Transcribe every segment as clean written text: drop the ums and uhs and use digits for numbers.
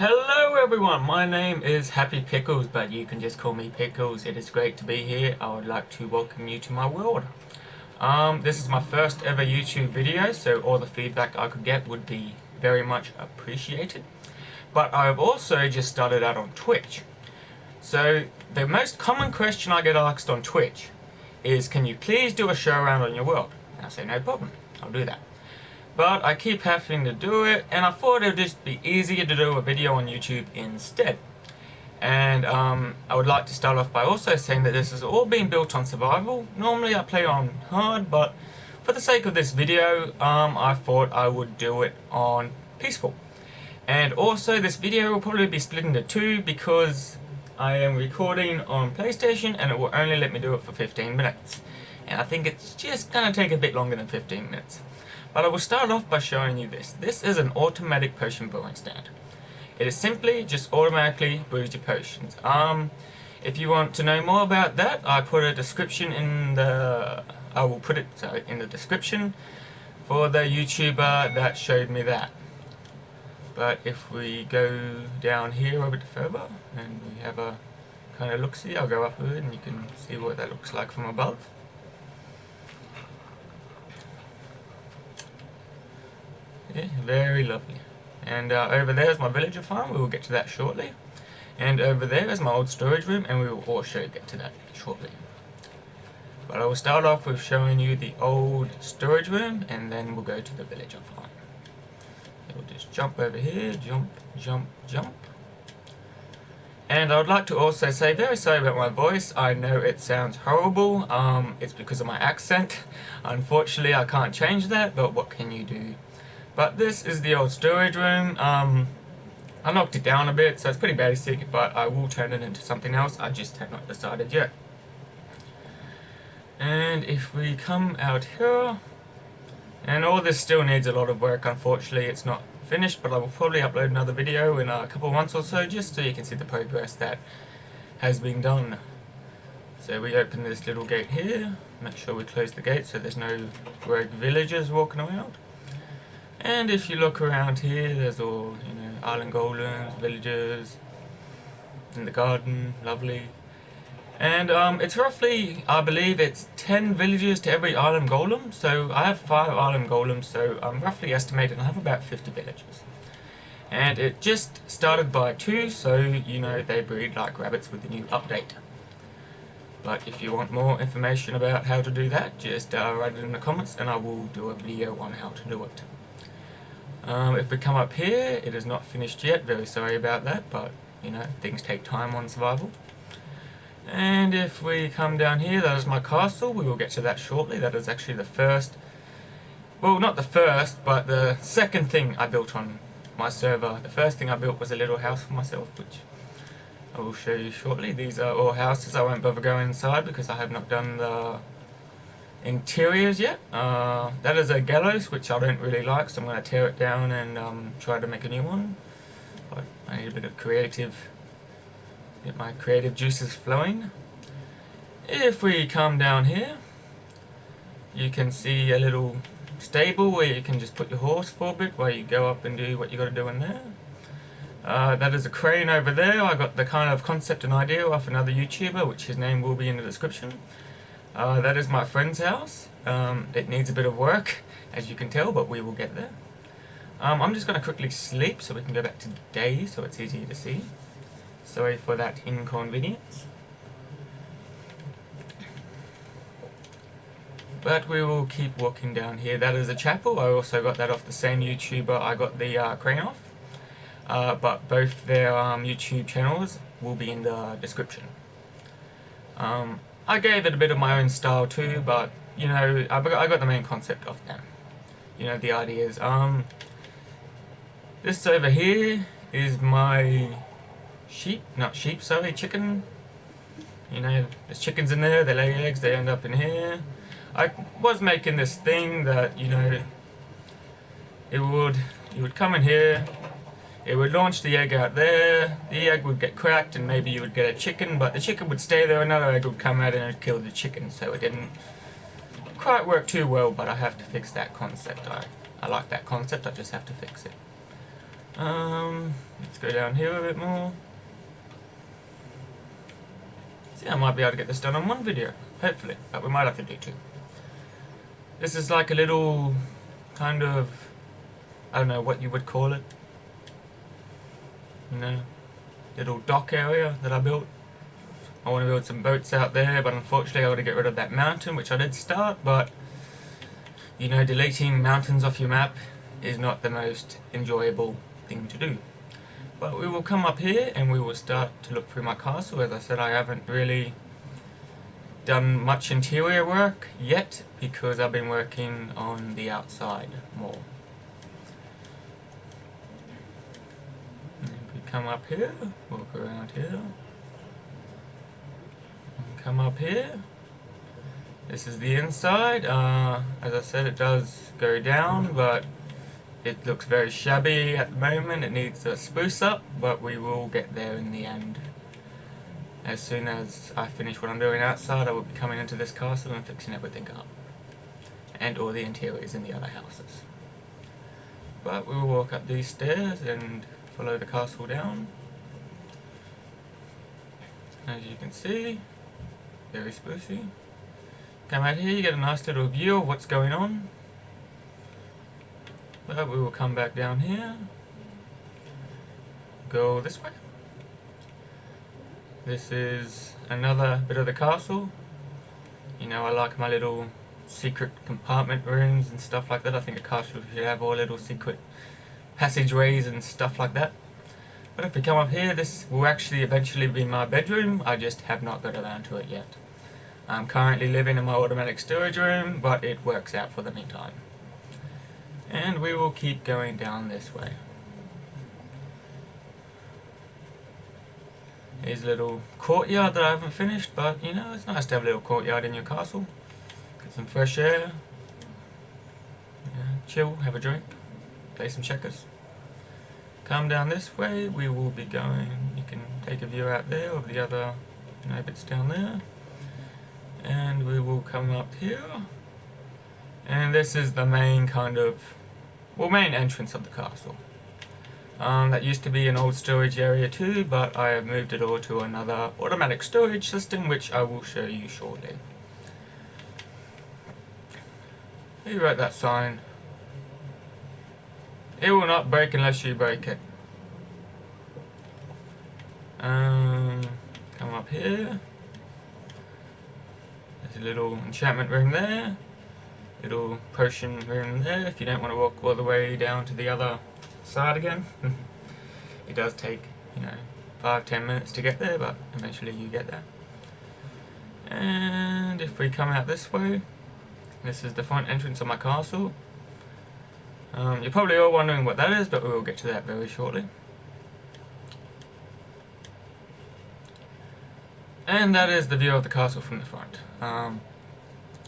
Hello everyone, my name is Happy Pickles, but you can just call me Pickles. It is great to be here. I would like to welcome you to my world. This is my first ever YouTube video, so all the feedback I could get would be very much appreciated. But I've also just started out on Twitch. So the most common question I get asked on Twitch is, can you please do a show around on your world? And I say, no problem, I'll do that. But I keep having to do it, and I thought it would just be easier to do a video on YouTube instead. And I would like to start off by also saying that this is all being built on survival. Normally I play on hard, but for the sake of this video, I thought I would do it on peaceful. And also this video will probably be split into two because I am recording on PlayStation and it will only let me do it for 15 minutes. And I think it's just going to take a bit longer than 15 minutes. But I will start off by showing you this. This is an automatic potion brewing stand. It is simply just automatically brews your potions. If you want to know more about that, I put a description in the. I will put it in the description for the YouTuber that showed me that. But if we go down here a bit further and we have a kind of look-see, I'll go up a bit and you can see what that looks like from above. Yeah, very lovely. And over there is my villager farm, we will get to that shortly. And over there is my old storage room, and we will also get to that shortly. But I will start off with showing you the old storage room, and then we'll go to the villager farm. So we'll just jump over here, jump, jump, jump. And I would like to also say, very sorry about my voice, I know it sounds horrible, it's because of my accent. Unfortunately I can't change that, but what can you do? But this is the old storage room. I knocked it down a bit, so it's pretty basic, but I will turn it into something else. I just have not decided yet. And if we come out here, and all this still needs a lot of work, unfortunately it's not finished, but I will probably upload another video in a couple of months or so, just so you can see the progress that has been done. So we open this little gate here, make sure we close the gate so there's no rogue villagers walking around. And if you look around here, there's all, island golems, villagers, in the garden, lovely. And it's roughly, I believe it's 10 villagers to every island golem, so I have 5 island golems, so I'm roughly estimating I have about 50 villagers. And it just started by 2, so they breed like rabbits with the new update. But if you want more information about how to do that, just write it in the comments and I will do a video on how to do it. If we come up here, it is not finished yet, very sorry about that, but things take time on survival. And if we come down here, that is my castle, we will get to that shortly. That is actually the first, well, not the first, but the second thing I built on my server. The first thing I built was a little house for myself, which I will show you shortly. These are all houses. I won't bother going inside because I have not done the interiors yet. That is a gallows, which I don't really like, so I'm going to tear it down and try to make a new one. But I need a bit of get my creative juices flowing. If we come down here, you can see a little stable where you can just put your horse for a bit while you go up and do what you got to do in there. That is a crane over there. I got the kind of concept and idea off another YouTuber, which his name will be in the description. That is my friend's house. It needs a bit of work, as you can tell, but we will get there. I'm just going to quickly sleep so we can go back to day so it's easier to see. Sorry for that inconvenience. But we will keep walking down here. That is a chapel. I also got that off the same YouTuber I got the crane off. But both their YouTube channels will be in the description. I gave it a bit of my own style too, but I got the main concept off them. The ideas. This over here is my chicken. There's chickens in there, they lay eggs, they end up in here. I was making this thing that, you would come in here, it would launch the egg out there, the egg would get cracked and maybe you would get a chicken, but the chicken would stay there, another egg would come out and it would kill the chicken, so it didn't quite work too well, but I have to fix that concept. I like that concept, I just have to fix it. Let's go down here a bit more. See, I might be able to get this done on one video, hopefully, but we might have to do two. This is like a little kind of, I don't know what you would call it, you know, little dock area that I built. I want to build some boats out there, but unfortunately I want to get rid of that mountain, which I did start, but you know, deleting mountains off your map is not the most enjoyable thing to do. But we will come up here and we will start to look through my castle. As I said, I haven't really done much interior work yet because I've been working on the outside more. And if we come up here, walk around here, and come up here. This is the inside. As I said, it does go down, but it looks very shabby at the moment. It needs a spruce up, but we will get there in the end. As soon as I finish what I'm doing outside, I will be coming into this castle and fixing everything up. And all the interiors in the other houses. But we will walk up these stairs and follow the castle down. As you can see, very sprucey. Come out here, you get a nice little view of what's going on. But we will come back down here. Go this way. This is another bit of the castle. You know, I like my little secret compartment rooms and stuff like that. I think a castle should have all little secret passageways and stuff like that. But if we come up here, this will actually eventually be my bedroom. I just have not got around to it yet. I'm currently living in my automatic storage room, but it works out for the meantime. And we will keep going down this way. Here's a little courtyard that I haven't finished, but you know, it's nice to have a little courtyard in your castle. Get some fresh air. Yeah, chill, have a drink, play some checkers. Come down this way, we will be going, you can take a view out there of the other bits down there. And we will come up here. And this is the main main entrance of the castle. That used to be an old storage area too, but I have moved it all to another automatic storage system, which I will show you shortly. Who wrote that sign? It will not break unless you break it. Come up here. There's a little enchantment room there. Little potion room there if you don't want to walk all the way down to the other side again. It does take, you know, 5-10 minutes to get there, but eventually you get there. And if we come out this way, this is the front entrance of my castle. You're probably all wondering what that is, but we will get to that very shortly. And that is the view of the castle from the front.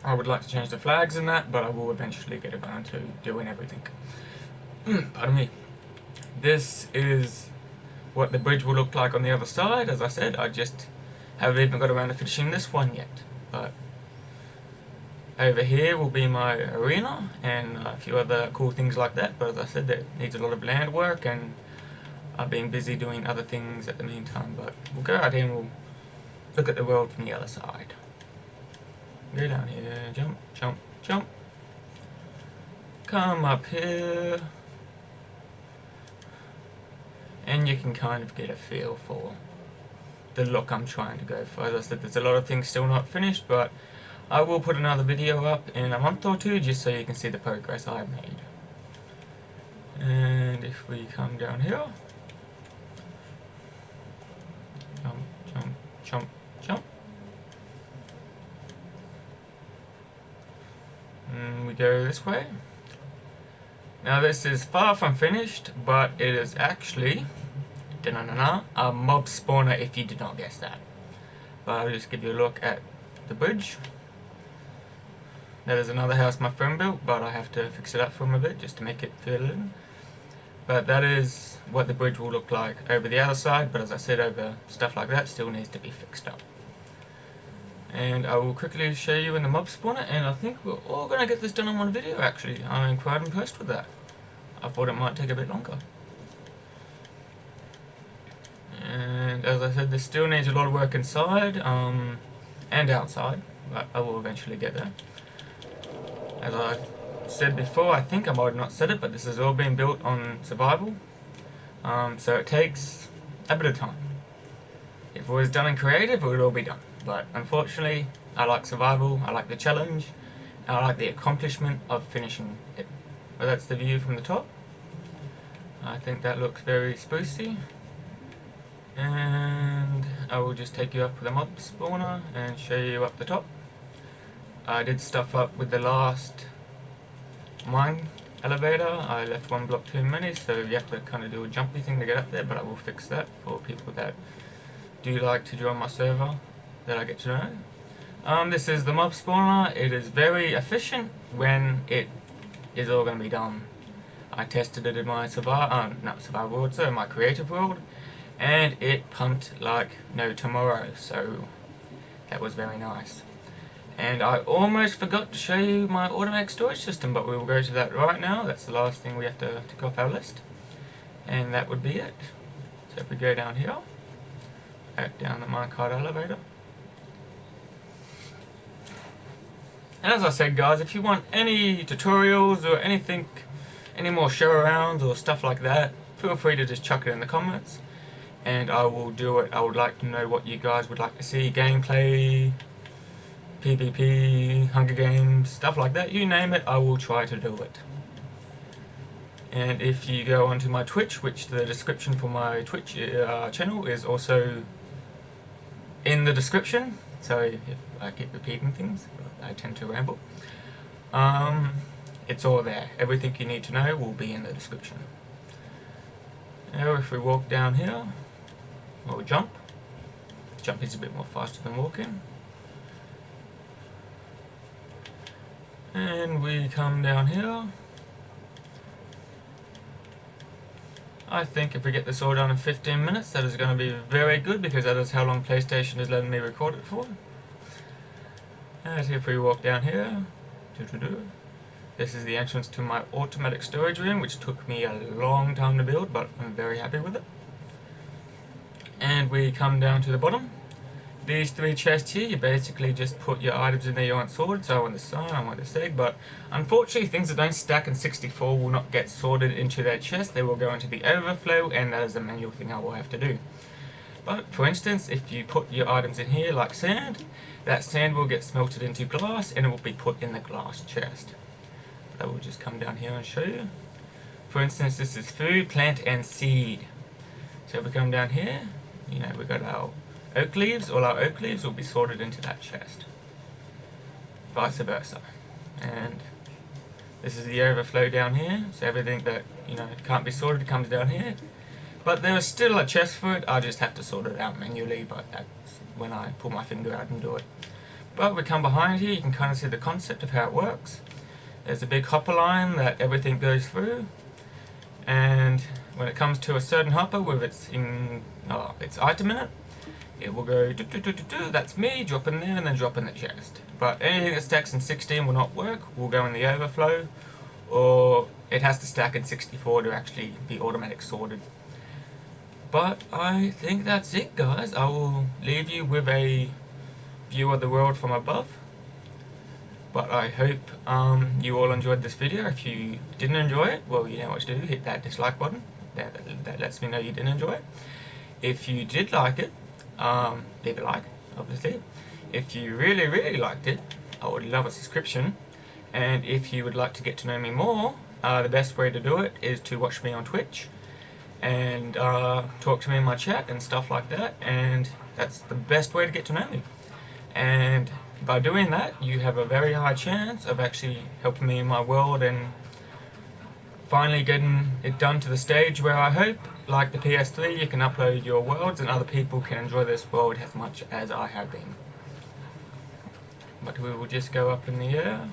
I would like to change the flags in that, but I will eventually get around to doing everything. Pardon me. This is what the bridge will look like on the other side. As I said, I just haven't even got around to finishing this one yet. But over here will be my arena and a few other cool things like that. But as I said, it needs a lot of land work and I've been busy doing other things at the meantime. But we'll go out here and we'll look at the world from the other side. Go down here, jump, jump, jump. Come up here. And you can kind of get a feel for the look I'm trying to go for. As I said, there's a lot of things still not finished, but I will put another video up in a month or two just so you can see the progress I've made. And if we come down here, jump, jump, jump, jump. And we go this way. Now this is far from finished, but it is actually a mob spawner if you did not guess that. But I'll just give you a look at the bridge. That is another house my friend built, but I have to fix it up for him a bit just to make it fit in. But that is what the bridge will look like over the other side, but as I said, over stuff like that still needs to be fixed up. And I will quickly show you in the mob spawner, and I think we're all going to get this done in one video actually. I'm quite impressed with that. I thought it might take a bit longer. And as I said, this still needs a lot of work inside and outside, but I will eventually get there. As I said before, I think I might have not said it, but this has all been built on survival, so it takes a bit of time. If it was done in creative, it would all be done, but unfortunately I like survival, I like the challenge, and I like the accomplishment of finishing it. But that's the view from the top. I think that looks very sprucey, and I will just take you up with a mob spawner and show you up the top. I did stuff up with the last mine elevator. I left one block too many, so you have to kind of do a jumpy thing to get up there, but I will fix that for people that do like to join my server that I get to know. This is the mob spawner. It is very efficient when it is all going to be done. I tested it in my survival world, so my creative world, and it pumped like no tomorrow, so that was very nice. And I almost forgot to show you my automatic storage system, but we will go to that right now. That's the last thing we have to tick off our list, and that would be it. So if we go down here, back down the minecart elevator. And as I said, guys, if you want any tutorials or anything, any more show arounds or stuff like that, feel free to just chuck it in the comments and I will do it. I would like to know what you guys would like to see. Gameplay, PvP, Hunger Games, stuff like that. You name it, I will try to do it. And if you go onto my Twitch, which the description for my Twitch channel is also in the description, so if I keep repeating things, I tend to ramble. It's all there. Everything you need to know will be in the description. Now if we walk down here, or jump. Jump is a bit more faster than walking. And we come down here. I think if we get this all done in 15 minutes, that is going to be very good, because that is how long PlayStation is letting me record it for. And if we walk down here, this is the entrance to my automatic storage room, which took me a long time to build, but I'm very happy with it. And we come down to the bottom. These three chests here, you basically just put your items in there you want sorted. So I want the sign, I want this egg, but unfortunately things that don't stack in 64 will not get sorted into that chest. They will go into the overflow, and that is a manual thing I will have to do. But for instance, if you put your items in here like sand, that sand will get smelted into glass and it will be put in the glass chest. I will just come down here and show you. For instance, this is food, plant and seed. So if we come down here, you know, we've got our oak leaves. All our oak leaves will be sorted into that chest. Vice versa. And this is the overflow down here. So everything that, you know, can't be sorted comes down here. But there is still a chest for it. I just have to sort it out manually, but that's when I pull my finger out and do it. But we come behind here, you can kind of see the concept of how it works. There's a big hopper line that everything goes through, and when it comes to a certain hopper with its item in it, it will go that's me, drop in there and then drop in the chest. But anything that stacks in 16 will not work, will go in the overflow, or it has to stack in 64 to actually be automatic sorted. But I think that's it, guys. I will leave you with a view of the world from above. But I hope you all enjoyed this video. If you didn't enjoy it, well, you know what to do. Hit that dislike button. That lets me know you didn't enjoy it. If you did like it, leave a like, obviously. If you really, really liked it, I would love a subscription. And if you would like to get to know me more, the best way to do it is to watch me on Twitch and talk to me in my chat and stuff like that. And that's the best way to get to know me. And by doing that, you have a very high chance of actually helping me in my world and finally getting it done to the stage where I hope, like the PS3, you can upload your worlds and other people can enjoy this world as much as I have been. But we will just go up in the air.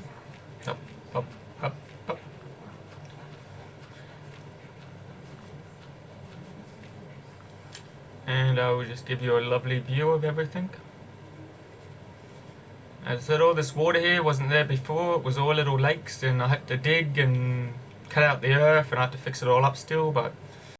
Up, up, up, up. And I will just give you a lovely view of everything. As I said, all this water here wasn't there before. It was all little lakes, and I had to dig and cut out the earth, and I had to fix it all up still, but